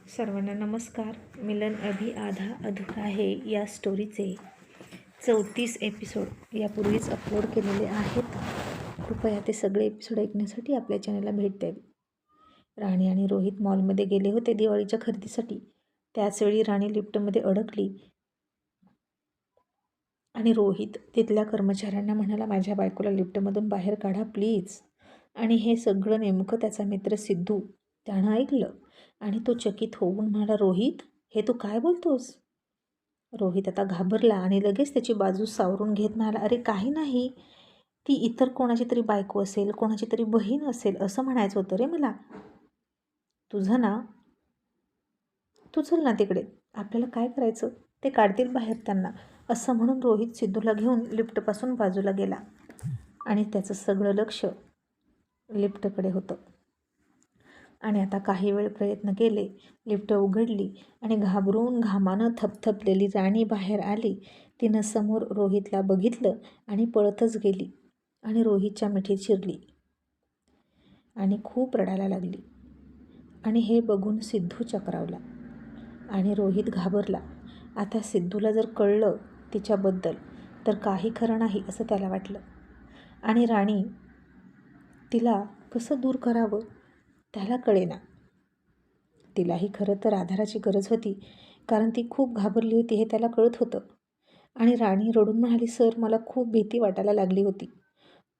सर्वांना नमस्कार. मिलन अभी आधा अधुरा आहे या स्टोरीचे 34 एपिसोड यापूर्वीच अपलोड केलेले आहेत. कृपया ते सगळे एपिसोड ऐकण्यासाठी आपल्या चॅनलला भेट द्यावी. राणी आणि रोहित मॉलमध्ये गेले होते दिवाळीच्या खरेदीसाठी. त्याचवेळी राणी लिफ्टमध्ये अडकली आणि रोहित तिथल्या कर्मचाऱ्यांना म्हणाला, माझ्या बायकोला लिफ्टमधून बाहेर काढा प्लीज. आणि हे सगळं नेमकं त्याचा मित्र सिद्धू त्यानं ऐकलं आणि तो चकित होऊन म्हणाला, रोहित, हे तू काय बोलतोस? रोहित आता घाबरला आणि लगेच त्याची बाजू सावरून घेत म्हणाला, अरे काही नाही, ती इतर कोणाची तरी बायको असेल, कोणाची तरी बहीण असेल असं म्हणायचं होतं रे मला. तुझं ना, तू चल ना तिकडे, आपल्याला काय करायचं, ते काढतील बाहेर त्यांना. असं म्हणून रोहित सिद्धूला घेऊन लिफ्टपासून बाजूला गेला आणि त्याचं सगळं लक्ष लिफ्टकडे होतं. आणि आता काही वेळ प्रयत्न केले, लिफ्ट उघडली आणि घाबरून घामानं थपथपलेली राणी बाहेर आली. तिनं समोर रोहितला बघितलं आणि पळतच गेली आणि रोहितच्या मिठीत शिरली आणि खूप रडायला लागली. आणि हे बघून सिद्धू चक्रावला आणि रोहित घाबरला. आता सिद्धूला जर कळलं तिच्याबद्दल तर काही खरं नाही असं त्याला वाटलं. आणि राणी, तिला कसं दूर करावं त्याला कळेना. तिलाही खरं तर आधाराची गरज होती, कारण ती खूप घाबरली होती हे त्याला कळत होतं. आणि राणी रडून म्हणाली, सर, मला खूप भीती वाटायला लागली होती.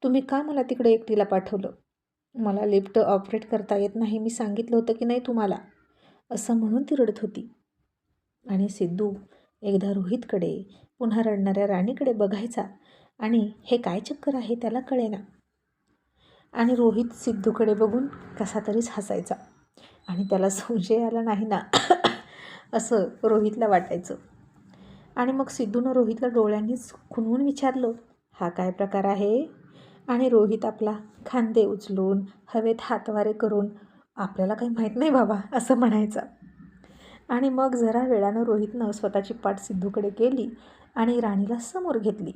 तुम्ही का मला तिकडे एकटीला पाठवलं? मला लिफ्ट ऑपरेट करता येत नाही, मी सांगितलं होतं की नाही तुम्हाला? असं म्हणून ती रडत होती. आणि सिद्धू एकदा रोहितकडे, पुन्हा रडणाऱ्या राणीकडे बघायचा आणि हे काय चक्कर आहे त्याला कळेना. आणि रोहित सिद्धूकडे बघून कसा तरीच हसायचा आणि त्याला संशय आला नाही ना असं रोहितला वाटायचं. आणि मग सिद्धूनं रोहितला डोळ्यांनीच खुणवून विचारलं, हा काय प्रकार आहे? आणि रोहित आपला खांदे उचलून हवेत हातवारे करून, आपल्याला काही माहीत नाही बाबा असं म्हणायचा. आणि मग जरा वेळानं रोहितनं स्वतःची पाठ सिद्धूकडे केली आणि राणीला समोर घेतली.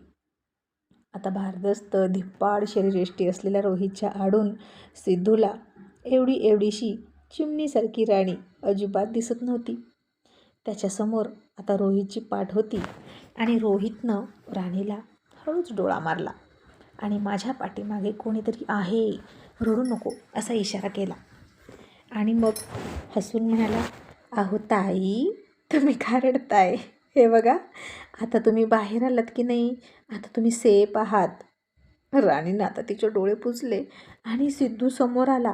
आता भारदस्त धिप्पाड शरीरयष्टी असलेल्या रोहितच्या आडून सिद्धूला एवढीशी चिमणीसारखी राणी अजिबात दिसत नव्हती. त्याच्यासमोर आता रोहितची पाठ होती आणि रोहितनं राणीला हळूच डोळा मारला आणि माझ्या पाठीमागे कोणीतरी आहे, रडू नको असा इशारा केला. आणि मग हसून म्हणाला, अहो ताई, तुम्ही का रडताय? हे बघा, आता तुम्ही बाहेर आलात की नाही, आता तुम्ही सेफ आहात. राणीनं आता तिचे डोळे पुसले आणि सिद्धू समोर आला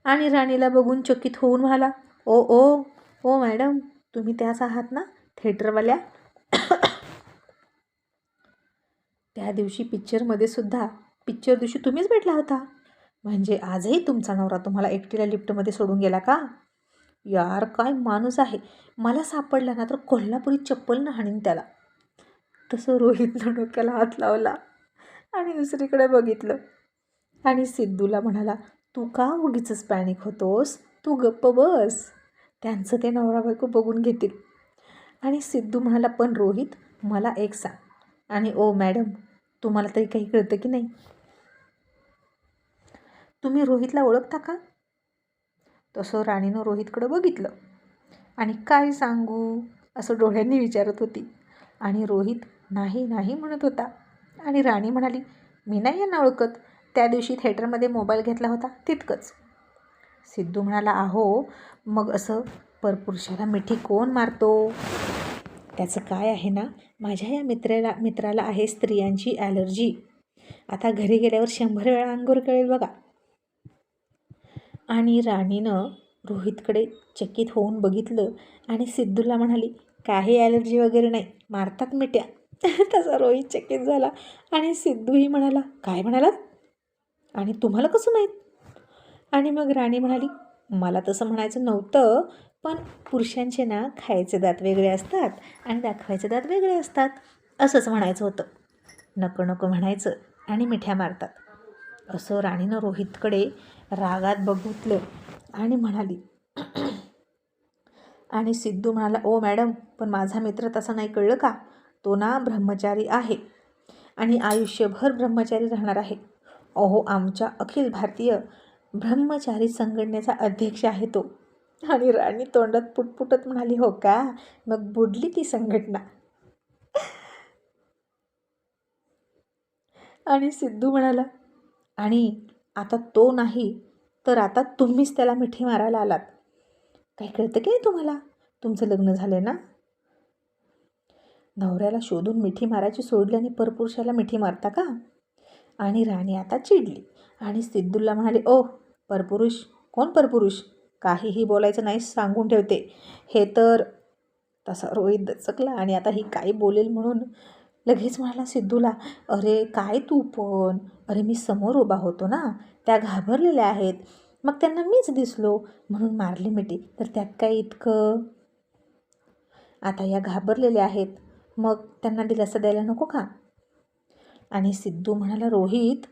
आणि राणीला बघून चकित होऊन म्हणाला, ओ ओ ओ मॅडम, तुम्ही त्याच आहात ना, थिएटरवाल्या? त्या दिवशी पिक्चर दिवशी तुम्हीच भेटला होता. म्हणजे आजही तुमचा नवरा तुम्हाला एकटीला लिफ्टमध्ये सोडून गेला का? यार, काय माणूस आहे, मला सापडला ना तर कोल्हापुरी चप्पलनं हाणीन त्याला. तसं रोहितनं डोक्याला हात लावला आणि दुसरीकडे बघितलं आणि सिद्धूला म्हणाला, तू का उगीचच पॅनिक होतोस, तू गप्प बस, त्यांचं ते नवरा बायको बघून घेतील. आणि सिद्धू म्हणाला, पण रोहित, मला एक सांग, आणि ओ मॅडम, तुम्हाला तरी काही कळतं की नाही? तुम्ही रोहितला ओळखता का? तसं राणीनं रोहितकडं बघितलं आणि काय सांगू असं डोळ्यांनी विचारत होती. आणि रोहित नाही नाही म्हणत होता. आणि राणी म्हणाली, मी नाही यांना ओळखत, त्या दिवशी थिएटरमध्ये मोबाईल घेतला होता तितकंच. सिद्धू म्हणाला, अहो, मग असं परपुरुषाला मिठी कोण मारतो? त्याचं काय आहे ना, माझ्या या मित्राला आहे स्त्रियांची ॲलर्जी. आता घरी गेल्यावर 100 वेळा अंगावर कळेल बघा. आणि राणीनं रोहितकडे चकित होऊन बघितलं आणि सिद्धूला म्हणाली, काही ॲलर्जी वगैरे नाही, मारतात मिट्या. तसा रोहित चकित झाला आणि सिद्धूही म्हणाला, काय म्हणालात? आणि तुम्हाला कसं माहीत? आणि मग राणी म्हणाली, मला तसं म्हणायचं नव्हतं, पण पुरुषांचे ना खायचे दात वेगळे असतात आणि दाखवायचे दात वेगळे असतात असंच म्हणायचं होतं. नको नको म्हणायचं आणि मिठ्या मारतात. असं राणीनं रोहितकडे रागात बघितलं आणि म्हणाली. आणि सिद्धू म्हणाला, ओ मॅडम, पण माझा मित्र तसा नाही, कळलं का? तो ना ब्रह्मचारी आहे आणि आयुष्यभर ब्रह्मचारी राहणार आहे. अहो, आमच्या अखिल भारतीय ब्रह्मचारी संघटनेचा अध्यक्ष आहे तो. आणि राणी तोंडात पुटपुटत म्हणाली, हो का, मग बुडली ती संघटना. आणि सिद्धू म्हणाला, आणि आता तो नाही तर आता तुम्हीच त्याला मिठी मारायला आलात. काही कळतं की नाही तुम्हाला? तुमचं लग्न झालं ना? नवऱ्याला शोधून मिठी मारायची सोडली आणि परपुरुषाला मिठी मारता का? आणि राणी आता चिडली आणि सिद्धूला म्हणाली, ओ परपुरुष, कोण परपुरुष? काहीही बोलायचं नाही, सांगून ठेवते. हे तर तसा रोहित दचकला आणि आता ही काय बोलेल म्हणून लगेच म्हणाला सिद्धूला, अरे काय तू पण, अरे मी समोर उभा होतो ना, त्या घाबरलेल्या आहेत, मग त्यांना मीच दिसलो म्हणून मारली मिठी, तर त्यात काय इतकं? आता या घाबरलेल्या आहेत, मग त्यांना दिलासा द्यायला नको का? आणि सिद्धू म्हणाला, रोहित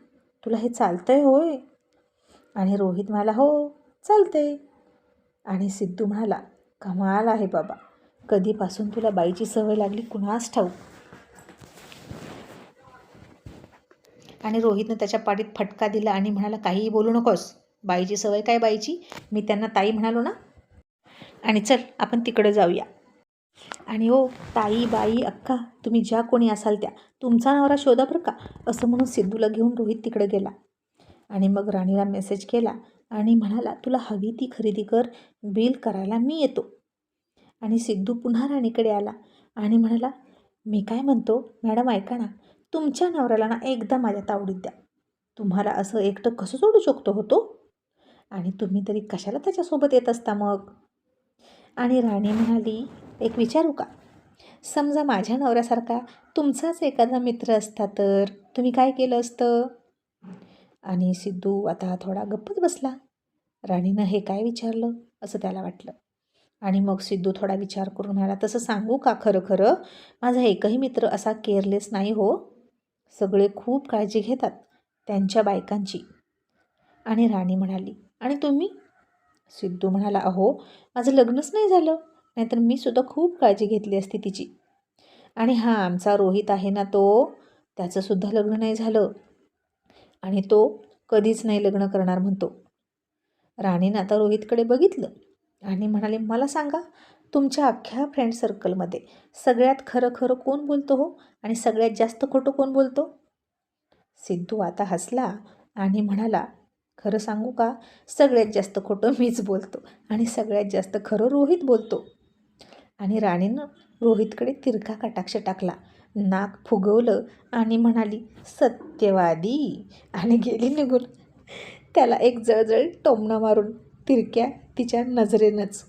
तुला हे चालतंय होय? आणि रोहित म्हणाला, हो चालतंय. आणि सिद्धू म्हणाला, कमाल आहे बाबा, कधीपासून तुला बाईची सवय लागली कुणास ठाऊक. आणि रोहितनं त्याच्या पाठीत फटका दिला आणि म्हणाला, काहीही बोलू नकोस, बाईची सवय काय बाईची, मी त्यांना ताई म्हणालो ना. आणि चल आपण तिकडे जाऊया. आणि हो ताई बाई अक्का, तुम्ही ज्या कोणी असाल त्या, तुमचा नवरा शोधा बरं का, असं म्हणून सिद्धूला घेऊन रोहित तिकडे गेला. आणि मग राणीला मेसेज केला आणि म्हणाला, तुला हवी ती खरेदी कर, बिल करायला मी येतो. आणि सिद्धू पुन्हा राणीकडे आला आणि म्हणाला, मी काय म्हणतो मॅडम, ऐका ना, तुमच्या नवऱ्याला ना एकदा माझ्या तावडीत द्या. तुम्हाला असं एकटं कसं सोडू शकतो होतो? आणि तुम्ही तरी कशाला त्याच्यासोबत येत असता मग? आणि राणी म्हणाली, एक विचारू का, समजा माझ्या नवऱ्यासारखा तुमचाच एखादा मित्र असता तर तुम्ही काय केलं असतं? आणि सिद्धू आता थोडा गप्पच बसला. राणीनं हे काय विचारलं असं त्याला वाटलं. आणि मग सिद्धू थोडा विचार करून म्हणाला, तसं सांगू का, खरं खरं माझा एकही मित्र असा केअरलेस नाही हो. सगळे खूप काळजी घेतात त्यांच्या बायकांची. आणि राणी म्हणाली, आणि तुम्ही? सिद्धू म्हणाला, अहो माझं लग्नच नाही झालं, नाहीतर मी सुद्धा खूप काळजी घेतली असती तिची. आणि हा आमचा रोहित आहे ना, तो त्याचंसुद्धा लग्न नाही झालं आणि तो कधीच नाही लग्न करणार म्हणतो. राणीनं आता रोहितकडे बघितलं आणि म्हणाले, मला सांगा, तुमच्या अख्ख्या फ्रेंड सर्कलमध्ये सगळ्यात खरं खरं कोण बोलतो हो, आणि सगळ्यात जास्त खोटं कोण बोलतो? सिद्धू आता हसला आणि म्हणाला, खरं सांगू का, सगळ्यात जास्त खोटं मीच बोलतो आणि सगळ्यात जास्त खरं रोहित बोलतो. आणि राणीनं रोहितकडे तिरका कटाक्ष टाकला, नाक फुगवलं आणि म्हणाली, सत्यवादी, आणि गेली निघून. त्याला एक जळजळ टोमणा मारून तिरक्या तिच्या नजरेनंच.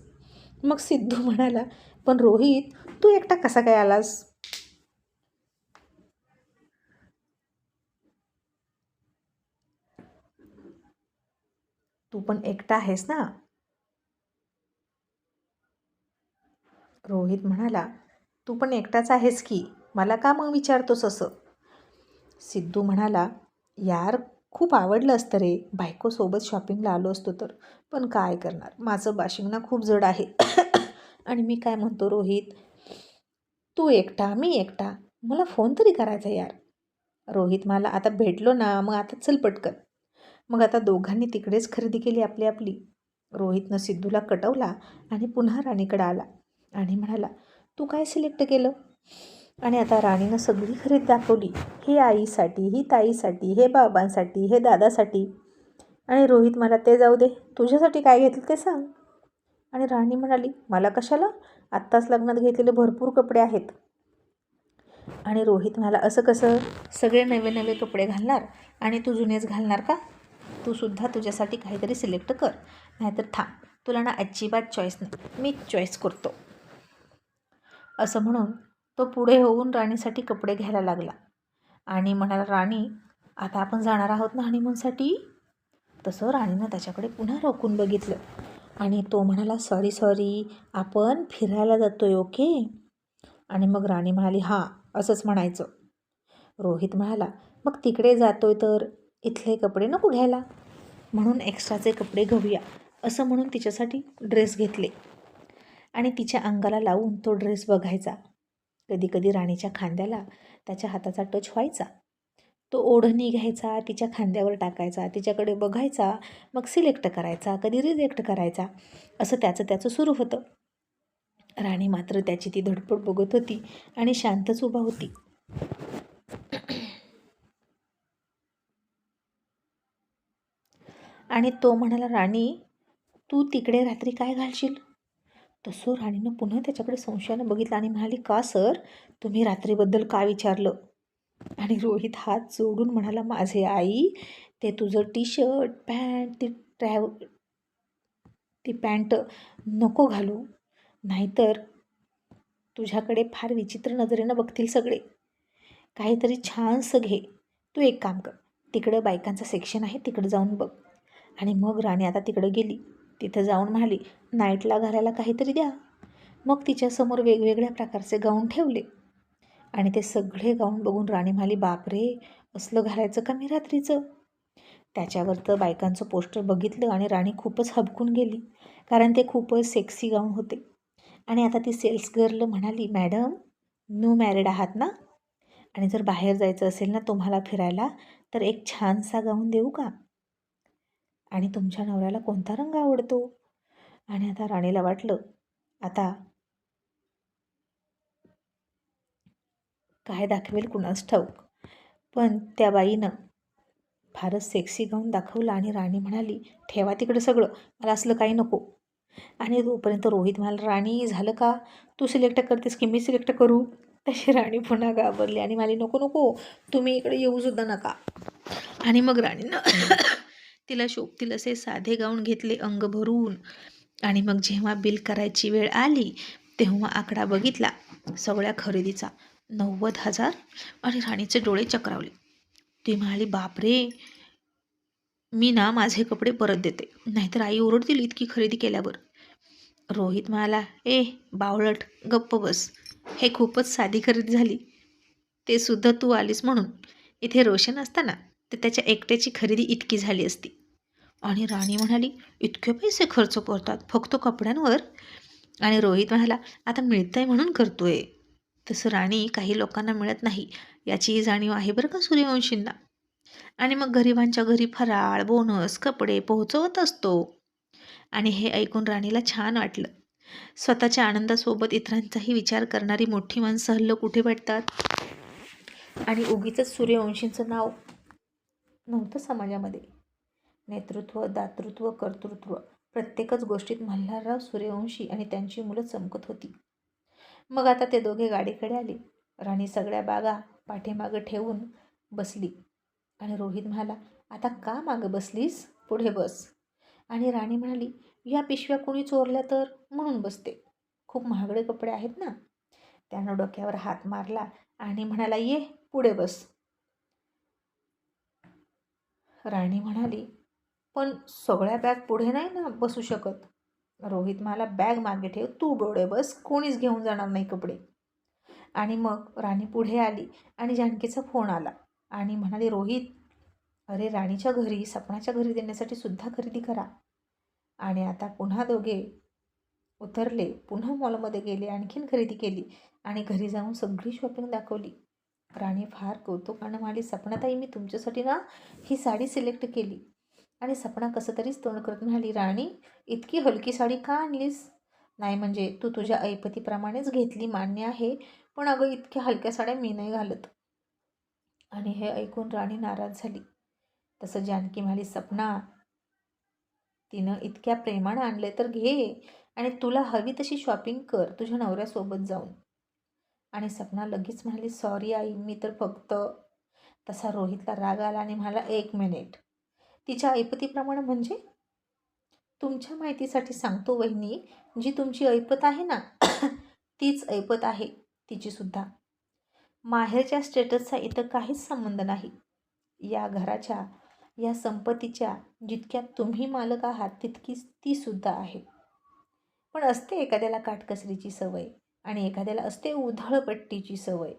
मग सिद्धू म्हणाला, पण रोहित तू एकटा कसा काय आलास? तू पण एकटा आहेस ना? रोहित म्हणाला, तू पण एकटाच आहेस की, मला का मग विचारतोस असं? सिद्धू म्हणाला, यार खूप आवडलं असतं रे, बायकोसोबत शॉपिंगला आलो असतो तर, पण काय करणार, माझं बाशिंग ना खूप जड आहे. आणि मी काय म्हणतो रोहित, तू एकटा मी एकटा, मला फोन तरी करायचा यार. रोहित मला, आता भेटलो ना, मग आता चल पटकन. मग आता दोघांनी तिकडेच खरेदी केली आपली आपली. रोहितनं सिद्धूला कटवला आणि पुन्हा राणीकडे आला आणि म्हणाला, तू काय सिलेक्ट केलं? आणि आता राणीनं सगळी खरेदी दाखवली. हे आईसाठी, ही ताईसाठी, हे बाबांसाठी, हे दादासाठी. आणि रोहित मला, ते जाऊ दे, तुझ्यासाठी काय घेतलं ते सांग. आणि राणी म्हणाली, मला कशाला, आत्ताच लग्नात घेतलेले भरपूर कपडे आहेत. आणि रोहित म्हणाला, असं कसं, सगळे नवे नवे कपडे घालणार आणि तू जुनेच घालणार का? तू सुद्धा तुझ्यासाठी काहीतरी सिलेक्ट कर, नाहीतर थांब, तुला ना अजिबात चॉईस नाही, मीच चॉईस करतो. असं म्हणून तो पुढे होऊन राणीसाठी कपडे घ्यायला लागला आणि म्हणाला, राणी आता आपण जाणार आहोत ना हनीमूनसाठी? तसं राणीनं त्याच्याकडे पुन्हा रोखून बघितलं आणि तो म्हणाला, सॉरी सॉरी, आपण फिरायला जातोय, ओके? आणि मग राणी म्हणाली, हां असंच म्हणायचं. रोहित म्हणाला, मग तिकडे जातोय तर इथले कपडे नको घ्यायला, म्हणून एक्स्ट्राचे कपडे घेऊया, असं म्हणून तिच्यासाठी ड्रेस घेतले. आणि तिच्या अंगाला लावून तो ड्रेस बघायचा. कधी कधी राणीच्या खांद्याला त्याच्या हाताचा टच व्हायचा. तो ओढणी घ्यायचा, तिच्या खांद्यावर टाकायचा, तिच्याकडे बघायचा, मग सिलेक्ट करायचा, कधी रिजेक्ट करायचा, असं त्याचं सुरू होतं. राणी मात्र त्याची ती धडपड बघत होती आणि शांतच उभा होती. आणि तो म्हणाला, राणी तू तिकडे रात्री काय घालशील? तसं राणीनं पुन्हा त्याच्याकडे संशयानं बघितलं आणि म्हणाली, का सर, तुम्ही रात्रीबद्दल का विचारलं? आणि रोहित हात जोडून म्हणाला, माझे आई, ते तुझं टी शर्ट पॅन्ट ती पॅन्ट नको घालू, नाहीतर तुझ्याकडे फार विचित्र नजरेनं बघतील सगळे. काहीतरी छानसं घे. तू एक काम कर, तिकडं बायकांचं सेक्शन आहे, तिकडं जाऊन बघ. आणि मग राणी आता तिकडं गेली. तिथं जाऊन म्हणाली, नाईटला घालायला काहीतरी द्या. मग तिच्यासमोर वेगवेगळ्या प्रकारचे गाऊन ठेवले आणि ते सगळे गाऊन बघून राणी म्हणाली, बापरे, असलं घालायचं का मी रात्रीचं? त्याच्यावर तर बायकांचं पोस्टर बघितलं आणि राणी खूपच हबकून गेली, कारण ते खूपच सेक्सी गाऊन होते. आणि आता ती सेल्स गर्ल म्हणाली, मॅडम, न्यू मॅरिड आहात ना, आणि जर बाहेर जायचं असेल ना तुम्हाला फिरायला, तर एक छानसा गाऊन देऊ का? आणि तुमच्या नवऱ्याला कोणता रंग आवडतो? आणि आता राणीला वाटलं, आता काय दाखवेल कुणास ठाऊक. पण त्या बाईनं फारच सेक्सी गाऊन दाखवला आणि राणी म्हणाली, ठेवा तिकडं सगळं, मला असलं काही नको. आणि तोपर्यंत रोहित म्हणाला, राणी झालं का? तू सिलेक्ट करतेस की मी सिलेक्ट करू? तशी राणी पुन्हा घाबरली आणि म्हणाली, नको नको, तुम्ही इकडे येऊसुद्धा नका. आणि मग राणीनं तिला शोभतील असे साधे गाऊन घेतले अंग भरून. आणि मग जेव्हा बिल करायची वेळ आली तेव्हा आकडा बघितला सगळ्या खरेदीचा, 90,000. आणि राणीचे डोळे चक्रावले. ती म्हणाली, बापरे, मी ना माझे कपडे परत देते, नाहीतर आई ओरडतील इतकी खरेदी केल्यावर. रोहित म्हणाला, ए बावळट, गप्प बस, हे खूपच साधी खरेदी झाली, ते सुद्धा तू आलीस म्हणून. इथे रोशन असताना तर त्याच्या एकट्याची खरेदी इतकी झाली असती. आणि राणी म्हणाली, इतके पैसे खर्च करतात फक्त कपड्यांवर? आणि रोहित म्हणाला, आता मिळतंय म्हणून करतोय. तसं राणी काही लोकांना मिळत नाही याचीही जाणीव आहे बरं का सूर्यवंशींना. आणि मग गरिबांच्या घरी फराळ, बोनस, कपडे पोहोचवत असतो. आणि हे ऐकून राणीला छान वाटलं. स्वतःच्या आनंदासोबत इतरांचाही विचार करणारी मोठी माणसं हल्लं कुठे भेटतात? आणि उगीचच सूर्यवंशींचं नाव नव्हतं समाजामध्ये. नेतृत्व, दातृत्व, कर्तृत्व, प्रत्येकच गोष्टीत मल्हारराव सूर्यवंशी आणि त्यांची मुलं चमकत होती. मग आता ते दोघे गाडीकडे आले. राणी सगळ्या बागा पाठीमागं ठेवून बसली आणि रोहित म्हणाला, आता का मागं बसलीस, पुढे बस. आणि राणी म्हणाली, या पिशव्या कोणी चोरल्या तर म्हणून बसते, खूप महागडे कपडे आहेत ना. त्यानं डोक्यावर हात मारला आणि म्हणाला, ये पुढे बस. राणी म्हणाली, पण सगळ्या बॅग पुढे नाही ना बसू शकत. रोहित म्हणाला, बॅग मागे ठेव, तू पुढे बस, कोणीच घेऊन जाणार नाही कपडे. आणि मग राणी पुढे आली आणि जानकीचा फोन आला आणि म्हणाली, रोहित, अरे राणीच्या घरी, सपनाच्या घरी देण्यासाठी सुद्धा खरेदी करा. आणि आता पुन्हा दोघे उतरले, पुन्हा मॉलमध्ये गेले, आणखीन खरेदी केली आणि घरी जाऊन सगळी शॉपिंग दाखवली. राणी फार कौतुकानं म्हणाली, सपनाताई, मी तुमच्यासाठी ना ही साडी सिलेक्ट केली. आणि सपना कसं तरीच तोंड करत म्हणाली, राणी, इतकी हलकी साडी का आणलीस? नाही म्हणजे तू तुझ्या ऐपतीप्रमाणेच घेतली, मान्य आहे, पण अगं इतक्या हलक्या साड्या मी नाही घालत. आणि हे ऐकून राणी नाराज झाली. तसं जानकी म्हणाली, सपना, तिनं इतक्या प्रेमानं आणले तर घे आणि तुला हवी तशी शॉपिंग कर तुझ्या नवऱ्यासोबत जाऊन. आणि सपना लगेच म्हणाली, सॉरी आई, मी तर फक्त. तसा रोहितला राग आला आणि म्हणाला, एक मिनिट, तिच्या ऐपतीप्रमाणे म्हणजे? तुमच्या माहितीसाठी सांगतो वहिनी, जी तुमची ऐपत आहे ना तीच ऐपत आहे तिची सुद्धा. माहेरच्या स्टेटसचा इथं काहीच संबंध नाही. या घराच्या, या संपत्तीच्या जितक्या तुम्ही मालक आहात तितकीच ती सुद्धा आहे. पण असते एखाद्याला काटकसरीची सवय आणि एखाद्याला असते उधळपट्टीची सवय.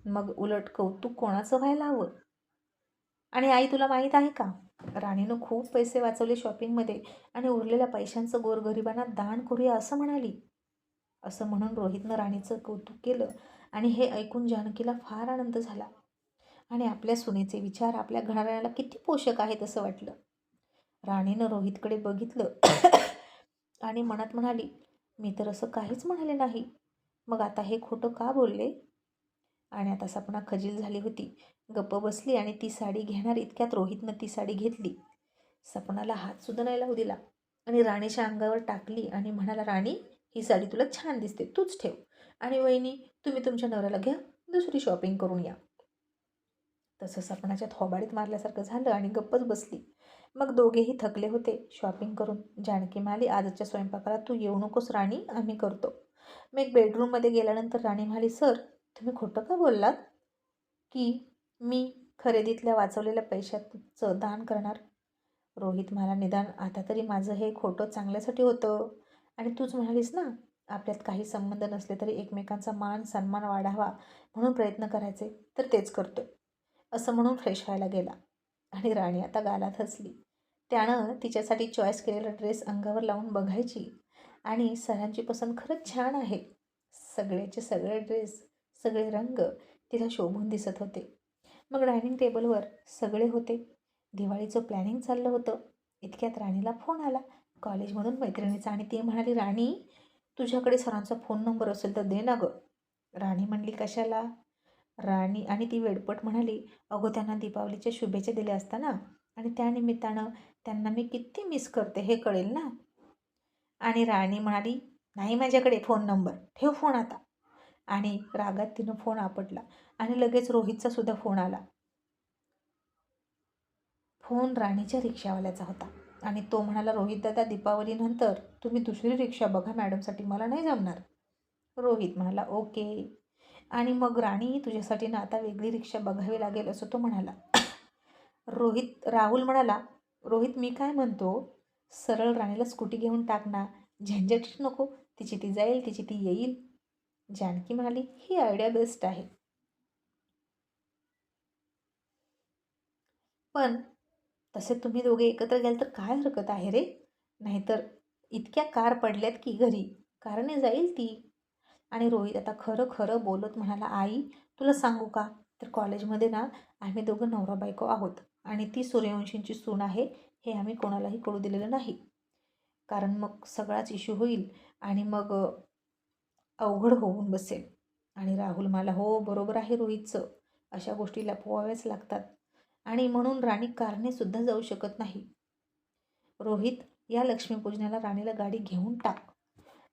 मग उलट कौतुक कोणाचं व्हायला हवं? आणि आई, तुला माहीत आहे का, राणीनं खूप पैसे वाचवले शॉपिंगमध्ये आणि उरलेल्या पैशांचं गोरगरिबांना दान करूया असं म्हणाली. असं म्हणून रोहितनं राणीचं कौतुक केलं आणि हे ऐकून जानकीला फार आनंद झाला. आणि आपल्या सुनेचे विचार आपल्या घराण्याला किती पोषक आहेत असं वाटलं. राणीनं रोहितकडे बघितलं आणि मनात म्हणाली, मी तर असं काहीच म्हणाले नाही. मग आता हे खोटं का बोलले? आणि आता सपना खजील झाली होती. गप्प बसली आणि ती साडी घेणार इतक्यात रोहितनं ती साडी घेतली. सपनाला हातसुद्धा नाही लावू दिला आणि राणीच्या अंगावर टाकली आणि म्हणाला, राणी, ही साडी तुला छान दिसते, तूच ठेव. आणि वहिनी, तुम्ही तुमच्या नवऱ्याला घ्या, दुसरी शॉपिंग करून या. तसं सपनाच्या थोबाडीत मारल्यासारखं झालं आणि गप्पच बसली. मग दोघेही थकले होते शॉपिंग करून. जानकी म्हणाली, आजच्या स्वयंपाकाला तू येऊ नकोस राणी, आम्ही करतो. मग बेडरूममध्ये गेल्यानंतर राणी म्हणाली, सर, तुम्ही खोटं का बोललात की मी खरेदीतल्या वाचवलेल्या पैशाचं दान करणार? रोहित म्हणाला, निदान आता तरी माझं हे खोटं चांगल्यासाठी होतं. आणि तूच म्हणालीस ना, आपल्यात काही संबंध नसले तरी एकमेकांचा मान सन्मान वाढावा म्हणून प्रयत्न करायचे, तर तेच करतोय, असं म्हणून फ्रेश व्हायला गेला. आणि राणी आता गालात हसली. त्यानं तिच्यासाठी चॉईस केलेला ड्रेस अंगावर लावून बघायची. आणि सरांची पसंत खरंच छान आहे. सगळेचे सगळे ड्रेस, सगळे रंग तिला शोभून दिसत होते. मग डायनिंग टेबलवर सगळे होते. दिवाळीचं प्लॅनिंग चाललं होतं. इतक्यात राणीला फोन आला कॉलेजमधून मैत्रिणीचा आणि ती म्हणाली, राणी, तुझ्याकडे सरांचा फोन नंबर असेल तर दे ना गं. राणी म्हणली, कशाला? राणी आणि ती वेडपट म्हणाली, अगो त्यांना दीपावलीच्या शुभेच्छा दिल्या असता ना, आणि त्यानिमित्तानं त्यांना मी किती मिस करते हे कळेल ना. आणि राणी म्हणाली, नाही माझ्याकडे फोन नंबर, ठेव फोन आता. आणि रागात तिनं फोन आपटला आणि लगेच रोहितचा सुद्धा फोन आला. फोन राणीच्या रिक्षावाल्याचा होता आणि तो म्हणाला, रोहित दादा, दीपावलीनंतर तुम्ही दुसरी रिक्षा बघा मॅडमसाठी, मला नाही जमणार. रोहित म्हणाला, ओके. आणि मग राणी, तुझ्यासाठी ना आता वेगळी रिक्षा बघावी लागेल असं तो म्हणाला. राहुल म्हणाला, रोहित, मी काय म्हणतो, सरळ राणीला स्कूटी घेऊन टाक ना, झंझट नको, तिची ती जाईल, तिची ती येईल. जानकी म्हणाली, ही आयडिया बेस्ट आहे. पण तसे तुम्ही दोघे एकत्र गेल तर काय हरकत आहे रे? नाहीतर इतक्या कार पडल्यात की घरी, कारने जाईल ती. आणि रोहित आता खरं खरं बोलत म्हणाला, आई, तुला सांगू का, तर कॉलेजमध्ये ना आम्ही दोघं नवरा बायको आहोत आणि ती सूर्यवंशींची सून आहे, हे आम्ही कोणालाही कळू दिलेलं नाही. कारण मग सगळाच इश्यू होईल आणि मग अवघड होऊन बसेल. आणि राहुल म्हणाला, हो बरोबर आहे रोहितचं, अशा गोष्टी लपवाव्याच लागतात आणि म्हणून राणी कारने सुद्धा जाऊ शकत नाही. रोहित, या लक्ष्मीपूजनाला राणीला गाडी घेऊन टाक.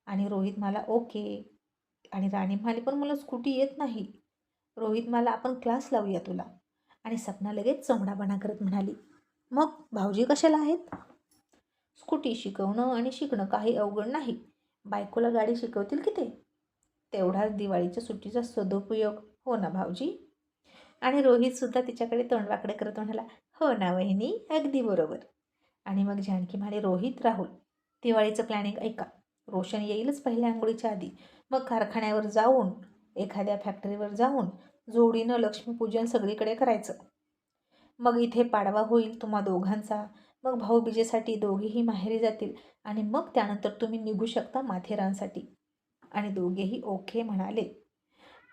आणि रोहित म्हणाला, ओके. आणि राणी म्हणाली, पण मला स्कूटी येत नाही. रोहित म्हणाला, आपण क्लास लावूया तुला. आणि सपना लगेच चमडाबणा करत म्हणाली, मग भाऊजी कशाला आहेत? स्कूटी शिकवणं आणि शिकणं काही अवघड नाही. बायकोला गाडी शिकवतील की ते. तेवढाच दिवाळीच्या सुट्टीचा सदुपयोग. हो ना भाऊजी? आणि रोहितसुद्धा तिच्याकडे तोंडवाकडे करत म्हणाला, हो ना वहिनी, अगदी बरोबर. आणि मग जानकी म्हणाली, रोहित, राहुल, दिवाळीचं प्लॅनिंग ऐका. रोशन येईलच पहिल्या आंघोळीच्या आधी. मग कारखान्यावर जाऊन, एखाद्या फॅक्टरीवर जाऊन जोडीनं लक्ष्मीपूजन सगळीकडे करायचं. मग इथे पाडवा होईल तुम्हा दोघांचा. मग भाऊबीजेसाठी दोघेही माहेरी जातील आणि मग त्यानंतर तुम्ही निघू शकता माथेरानसाठी. आणि दोघेही ओके म्हणाले.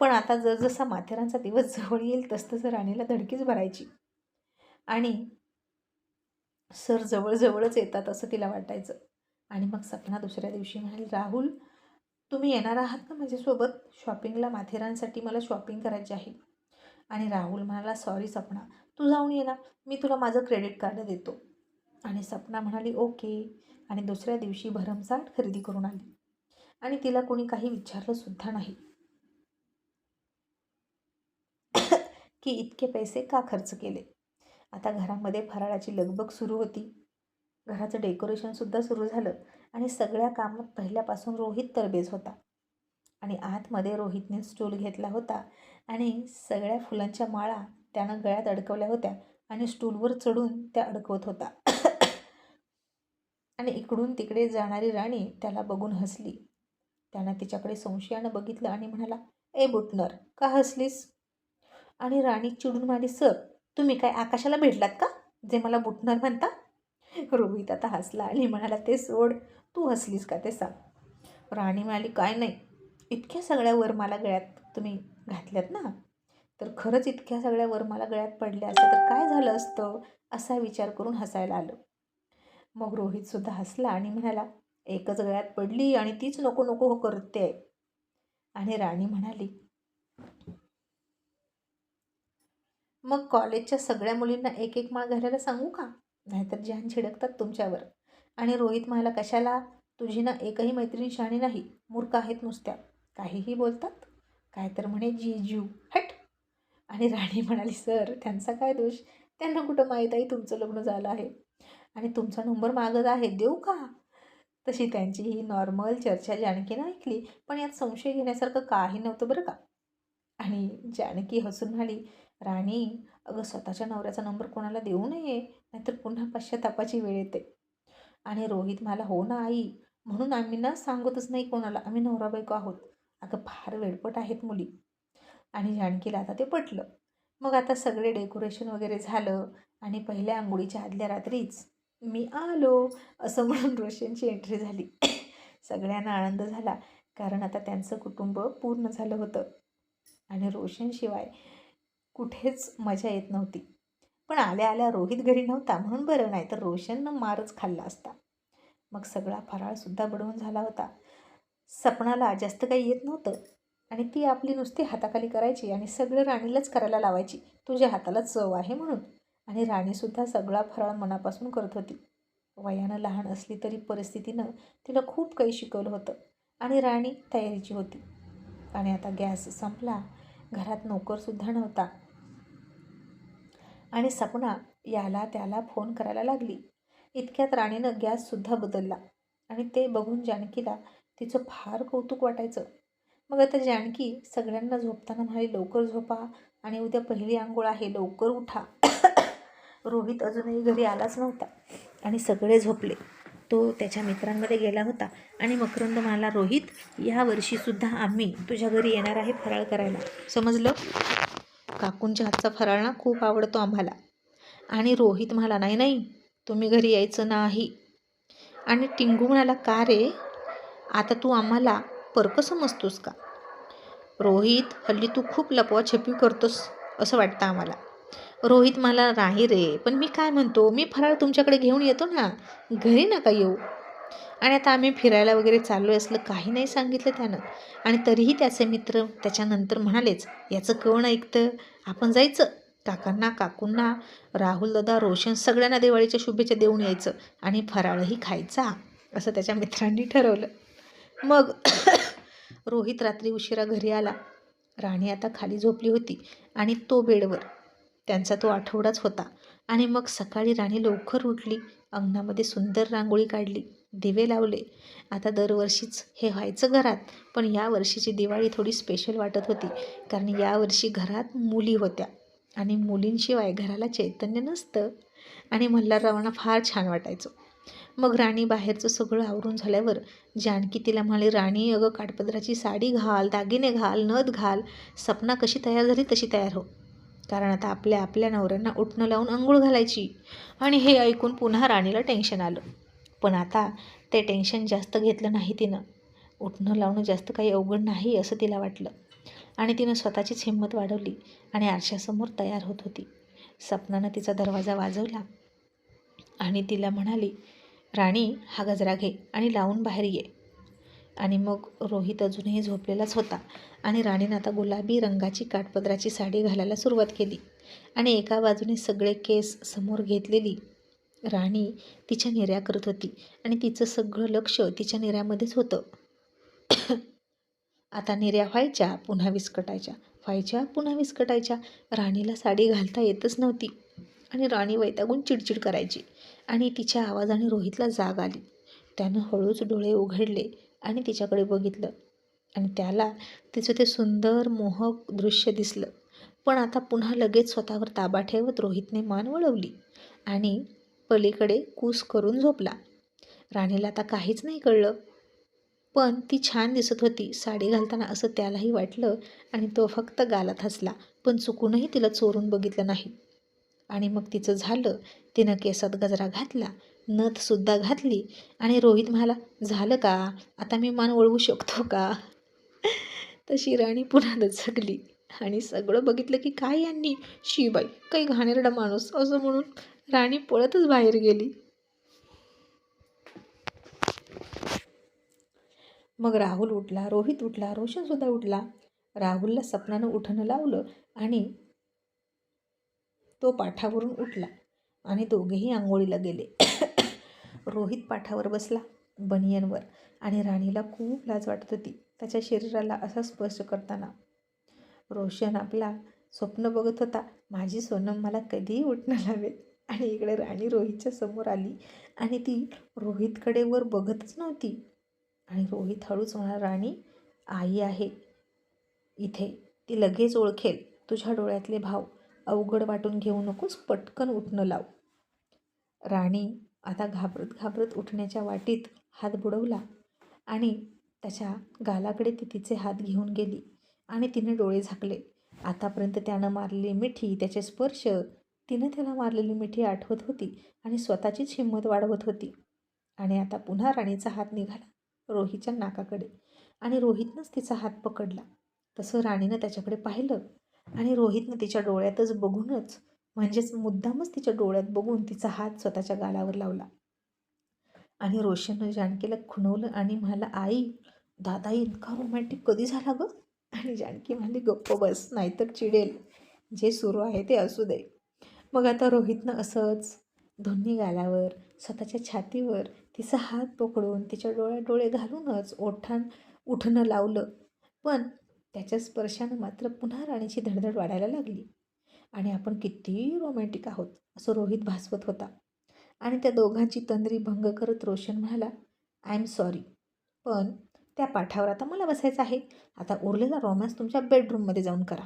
पण आता जसजसा माथेरानचा दिवस जवळ येईल तसतसं राणीला धडकीच भरायची. आणि सर जवळजवळच येतात असं तिला वाटायचं. आणि मग सपना दुसऱ्या दिवशी म्हणाली, राहुल, तुम्ही येणार आहात ना माझ्यासोबत शॉपिंगला? माथेरानसाठी मला शॉपिंग करायची आहे. आणि राहुल म्हणाला, सॉरी सपना, तू जाऊन ये ना, मी तुला माझं क्रेडिट कार्ड देतो. आणि सपना म्हणाली, ओके. आणि दुसऱ्या दिवशी भरमसाठ खरेदी करून आली आणि तिला कोणी काही विचारलं सुद्धा नाही की इतके पैसे का खर्च केले. आता घरामध्ये फराळाची लगबग सुरू होती. घराचं डेकोरेशनसुद्धा सुरू झालं आणि सगळ्या कामात पहिल्यापासून रोहित तरबेज होता. आणि आतमध्ये रोहितने स्टूल घेतला होता आणि सगळ्या फुलांच्या माळा त्यानं गळ्यात अडकवल्या होत्या आणि स्टूलवर चढून त्या अडकवत होता. आणि इकडून तिकडे जाणारी राणी त्याला बघून हसली. त्यानं तिच्याकडे संशयानं बघितलं आणि म्हणाला, ए बुटनर, का हसलीस? आणि राणी चिडून म्हणाली, सर, तुम्ही काय आकाशाला भेटलात का जे मला बुटनर म्हणता? रोहित आता हसला आणि म्हणाला, ते सोड, तू हसलीस का ते सांग. राणी म्हणाली, काय नाही, इतक्या सगळ्या वरमाला गळ्यात तुम्ही घातल्यात ना, तर खरंच इतक्या सगळ्या वरमाला गळ्यात पडल्या असत्या तर काय झालं असतं, असा विचार करून हसायला आलं. मग रोहितसुद्धा हसला आणि म्हणाला, एकच गळ्यात पडली आणि तीच नको नको हो करते. आणि राणी म्हणाली, मग कॉलेजच्या सगळ्या मुलींना एक एक माळ घालायला सांगू का, नाहीतर जान झिडकतात तुमच्यावर. आणि रोहित म्हणाला, कशाला, तुझी ना एकही मैत्रीण शहाणी नाही, मूर्ख आहेत नुसत्या, काहीही बोलतात. काय तर म्हणे जीजू, हट. आणि राणी म्हणाली, सर त्यांचा काय दोष, त्यांना कुठं माहीत आहे तुमचं लग्न झालं आहे आणि तुमचा नंबर मागत आहे, देऊ का. तशी त्यांची ही नॉर्मल चर्चा जानकीनं ऐकली, पण यात संशय घेण्यासारखं काही नव्हतं बरं का. आणि जानकी हसून म्हणाली, राणी, अगं स्वतःच्या नवऱ्याचा नंबर कोणाला देऊ नये, नाहीतर पुन्हा पश्चातापाची वेळ येते. आणि रोहित म्हणाला, हो ना आई, म्हणून आम्ही ना सांगतच नाही कोणाला, आम्ही नवरा बायको आहोत. अगं फार वेडपट आहेत मुली. आणि जानकीला आता ते पटलं. मग आता सगळे डेकोरेशन वगैरे झालं आणि पहिल्या अंघोळीच्या आदल्या रात्रीच मी आलो असं म्हणून रोशनची एंट्री झाली. सगळ्यांना आनंद झाला, कारण आता त्यांचं कुटुंब पूर्ण झालं होतं आणि रोशनशिवाय कुठेच मजा येत नव्हती. पण आल्या आल्या रोहित घरी नव्हता म्हणून बरं, नाही तर रोशननं मारच खाल्ला असता. मग सगळा फराळसुद्धा बनवून झाला होता. सपनाला जास्त काही येत नव्हतं आणि ती आपली नुसती हाताखाली करायची आणि सगळं राणीलाच करायला लावायची, तुझ्या हाताला चव आहे म्हणून. आणि राणीसुद्धा सगळा फराळ मनापासून करत होती. वयानं लहान असली तरी परिस्थितीनं तिला खूप काही शिकवलं होतं आणि राणी तयारीची होती. आणि आता गॅस संपला, घरात नोकरसुद्धा नव्हता आणि सपना याला त्याला फोन करायला लागली. इतक्यात राणीनं गॅससुद्धा बदलला आणि ते बघून जानकीला तिचं फार कौतुक वाटायचं. मग आता जानकी सगळ्यांना झोपताना म्हणाली, लवकर झोपा आणि उद्या पहिली अंघोळ आहे, लवकर उठा. रोहित अजूनही घरी आलाच नव्हता आणि सगळे झोपले. तो त्याच्या मित्रांमध्ये गेला होता आणि मकरंद म्हणाला, रोहित, या वर्षीसुद्धा आम्ही तुझ्या घरी येणार आहे फराळ करायला, समजलं. काकूंच्या हातचा फराळ ना खूप आवडतो आम्हाला. आणि रोहित म्हणाला, नाही नाही, तुम्ही घरी यायचं नाही. आणि टिंगू म्हणाला, का रे, आता तू आम्हाला परकं समजतोस का. रोहित, हल्ली तू खूप लपवाछपवी करतोस असं वाटतं आम्हाला. रोहित मला, नाही रे, पण मी काय म्हणतो, मी फराळ तुमच्याकडे घेऊन येतो ना, घरी नका येऊ. आणि आता आम्ही फिरायला वगैरे चाललो असलं काही नाही सांगितलं त्यानं. आणि तरीही त्याचे मित्र त्याच्यानंतर म्हणालेच, याचं कोण ऐकतं, आपण जायचं काकांना, काकूंना, राहुल दादा, रोशन सगळ्यांना दिवाळीच्या शुभेच्छा देऊन यायचं आणि फराळही खायचा, असं त्याच्या मित्रांनी ठरवलं. मग रोहित रात्री उशिरा घरी आला. राणी आता खाली झोपली होती आणि तो बेडवर. त्यांचा तो आठवडाच होता. आणि मग सकाळी राणी लवकर उठली, अंगणामध्ये सुंदर रांगोळी काढली, दिवे लावले. आता दरवर्षीच हे व्हायचं घरात, पण या वर्षीची दिवाळी थोडी स्पेशल वाटत होती, कारण यावर्षी घरात मुली होत्या आणि मुलींशिवाय घराला चैतन्य नसतं. आणि मल्हाररावांना फार छान वाटायचं. मग राणी बाहेरचं सगळं आवरून झाल्यावर जानकी तिला म्हणाली, राणी, अगं काठपदराची साडी घाल, दागिने घाल, नथ घाल, सपना कशी तयार झाली तशी तयार हो, कारण आता आपल्या आपल्या नवऱ्यांना उठणं लावून अंघोळ घालायची. आणि हे ऐकून पुन्हा राणीला टेन्शन आलं, पण आता ते टेन्शन जास्त घेतलं नाही तिनं. उठणं लावणं जास्त काही अवघड नाही असं तिला वाटलं आणि तिनं स्वतःचीच हिंमत वाढवली आणि आरशासमोर तयार होत होती. सपनानं तिचा दरवाजा वाजवला आणि तिला म्हणाली, राणी, हा गजरा घे आणि लावून बाहेर ये. आणि मग रोहित अजूनही झोपलेलाच होता आणि राणीनं आता गुलाबी रंगाची काठपदराची साडी घालायला सुरुवात केली आणि एका बाजूने सगळे केस समोर घेतलेली राणी तिच्या निर्या करत होती आणि तिचं सगळं लक्ष तिच्या निर्यामध्येच होतं. आता निर्या व्हायच्या, पुन्हा विस्कटायच्या, व्हायच्या, पुन्हा विस्कटायच्या. राणीला साडी घालता येतच नव्हती आणि राणी वैतागून चिडचिड करायची आणि तिच्या आवाजाने रोहितला जाग आली. त्यानं हळूच डोळे उघडले आणि तिच्याकडे बघितलं आणि त्याला तिचं ते सुंदर मोहक दृश्य दिसलं. पण आता पुन्हा लगेच स्वतःवर ताबा ठेवत रोहितने मान वळवली आणि पलीकडे कूस करून झोपला. राणीला आता काहीच नाही कळलं, पण ती छान दिसत होती साडी घालताना असं त्यालाही वाटलं आणि तो फक्त गालात हसला, पण चुकूनही तिला चोरून बघितलं नाही. आणि मग तिचं झालं, तिनं केसात गजरा घातला, नथसुद्धा घातली आणि रोहित म्हणाला, झालं का, आता मी मान वळवू शकतो का. तशी राणी पुन्हा दचकली आणि सगळं बघितलं की काय यांनी, शिबाई काही घाणेरडा माणूस असं म्हणून राणी पळतच बाहेर गेली. मग राहुल उठला, रोहित उठला, रोशनसुद्धा उठला. राहुलला सपनानं उठणं लावलं आणि तो पाठावरून उठला आणि दोघेही आंघोळीला गेले. रोहित पाठावर बसला बनियनवर आणि राणीला खूप लाज वाटत होती त्याच्या शरीराला असं स्पर्श करताना. रोशन आपला स्वप्न बघत होता, माझी सोनम मला कधीही उठणं लावेल. आणि इकडे राणी रोहितच्या समोर आली आणि ती रोहितकडे वर बघतच नव्हती. आणि रोहित हळूच म्हणाला, राणी आई आहे इथे, ती लगेच ओळखेल. तुझ्या डोळ्यातले भाव अवघड वाटून घेऊ नकोस, पटकन उठणं लाव. राणी आता घाबरत घाबरत उठण्याच्या वाटीत हात बुडवला आणि त्याच्या गालाकडे ती तिचे हात घेऊन गेली आणि तिने डोळे झाकले. आतापर्यंत त्यानं मारलेली मिठी, त्याचे स्पर्श, तिनं त्याला मारलेली मिठी आठवत होती आणि स्वतःचीच हिंमत वाढवत होती. आणि आता पुन्हा राणीचा हात निघाला रोहितच्या नाकाकडे आणि रोहितनंच तिचा हात पकडला. तसं राणीनं त्याच्याकडे पाहिलं आणि रोहितनं तिच्या डोळ्यातच बघूनच, म्हणजेच मुद्दामच तिच्या डोळ्यात बघून तिचा हात स्वतःच्या गालावर लावला. आणि रोशननं जानकीला खुणवलं आणि म्हणाला, आई दादा इतका रोमॅन्टिक कधी झाला गं? आणि जानकी म्हणाली, गप्प बस नाहीतर चिडेल, जे सुरू आहे ते असू दे. मग आता रोहितनं असंच दोन्ही गालावर, स्वतःच्या छातीवर तिचा हात पकडून तिच्या डोळ्यात डोळे घालूनच उठणं लावलं. पण त्याच्या स्पर्शानं मात्र पुन्हा राणीची धडधड वाढायला लागली. आणि आपण किती रोमॅन्टिक आहोत असं रोहित भासवत होता. आणि त्या दोघांची तंद्री भंग करत रोशन म्हणाला, आय एम सॉरी, पण त्या पाठावर आता मला बसायचं आहे. आता उरलेला रोमॅन्स तुमच्या बेडरूममध्ये जाऊन करा.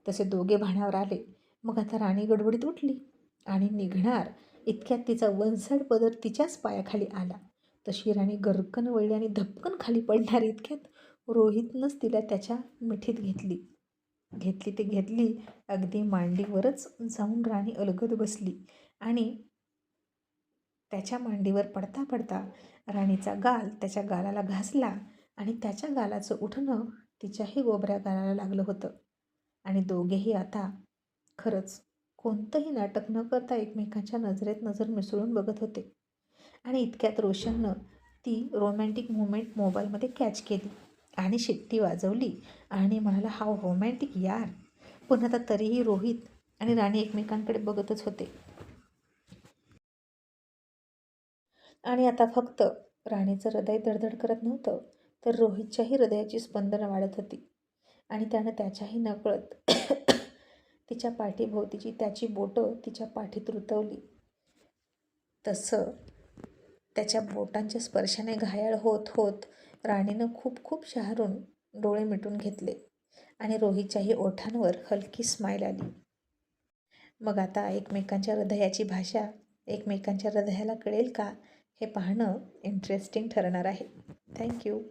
तसे दोघे भाण्यावर आले. मग आता राणी गडबडीत उठली आणि निघणार इतक्यात तिचा वनसाड पदर तिच्याच पायाखाली आला. तशी राणी गरकन वळली आणि धपकन खाली पडणार इतक्यात रोहितनंच तिला त्याच्या मिठीत घेतली अगदी मांडीवरच जाऊन राणी अलगद बसली आणि त्याच्या मांडीवर पडता पडता राणीचा गाल त्याच्या गालाला घासला आणि त्याच्या गालाचं उठणं तिच्याही गोबऱ्या गालाला लागलं होतं. आणि दोघेही आता खरंच कोणतंही नाटक न करता एकमेकांच्या नजरेत नजर मिसळून बघत होते. आणि इतक्यात रोशननं ती रोमॅन्टिक मुवमेंट मोबाईलमध्ये कॅच केली आणि शिट्टी वाजवली आणि म्हणाला, हाव रोमॅन्टिक यार. पण आता तरीही रोहित आणि राणी एकमेकांकडे बघतच होते. आणि आता फक्त राणीचं हृदय धडधड करत नव्हतं, तर रोहितच्याही हृदयाची स्पंदनं वाढत होती. आणि त्यानं त्याच्याही नकळत तिच्या पाठीभोवतीची त्याची बोटं तिच्या पाठीत रुतवली. तसं त्याच्या बोटांच्या स्पर्शाने घायाळ होत होत राणीनं खूप खूप शहारून डोळे मिटून घेतले आणि रोहितच्याही ओठांवर हलकी स्माईल आली. मग आता एकमेकांच्या हृदयाची भाषा एकमेकांच्या हृदयाला कळेल का, हे पाहणं इंटरेस्टिंग ठरणार आहे. थँक्यू.